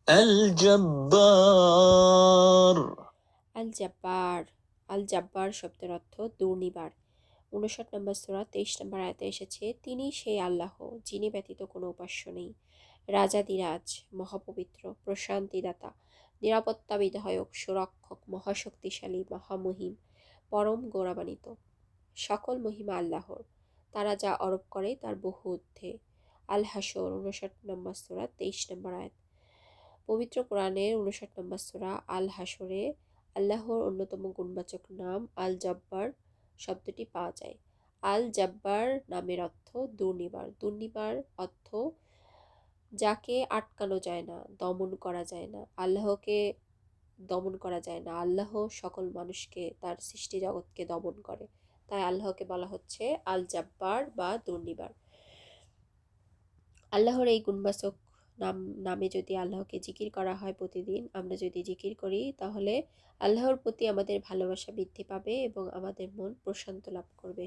الجبار আল জাব্বার। আল জাব্বার শব্দের অর্থ দুর্নিবার। 59 নম্বর সূরা 23 নম্বর আয়াতে এসেছে, তিনি সেই আল্লাহ যিনি ব্যতীত কোনো উপাস্য নেই, রাজাদিরাজ, মহাপবিত্র, প্রশান্তিদাতা, নিরাপত্তা বিধায়ক, সুরক্ষক, মহাশক্তিশালী, মহামহিম, পরম গৌরবান্বিত। সকল মহিমা আল্লাহর, তারা যা আরোপ করে তার বহু ঊর্ধ্বে। আল হাসর 59 নম্বর সূরা 23 নম্বর আয়াত। পবিত্র কোরআনের 59 নম্বর সূরা আল হাসরে আল্লাহর অন্যতম গুণবাচক নাম আল জব্বার শব্দটি পাওয়া যায়। আল জব্বার নামের অর্থ দুর্নিবার। দুর্নিবার অর্থ যাকে আটকানো যায় না, দমন করা যায় না। আল্লাহকে দমন করা যায় না। আল্লাহ সকল মানুষকে, তার সৃষ্টি জগৎকে দমন করে। তাই আল্লাহকে বলা হচ্ছে আল জাব্বার বা দুর্নিবার। আল্লাহর এই গুণবাচক নামে যদি আল্লাহকে জিকির করা হয় প্রতিদিন, আমরা যদি জিকির করি, তাহলে আল্লাহর প্রতি আমাদের ভালোবাসা বৃদ্ধি পাবে এবং আমাদের মন প্রশান্ত লাভ করবে।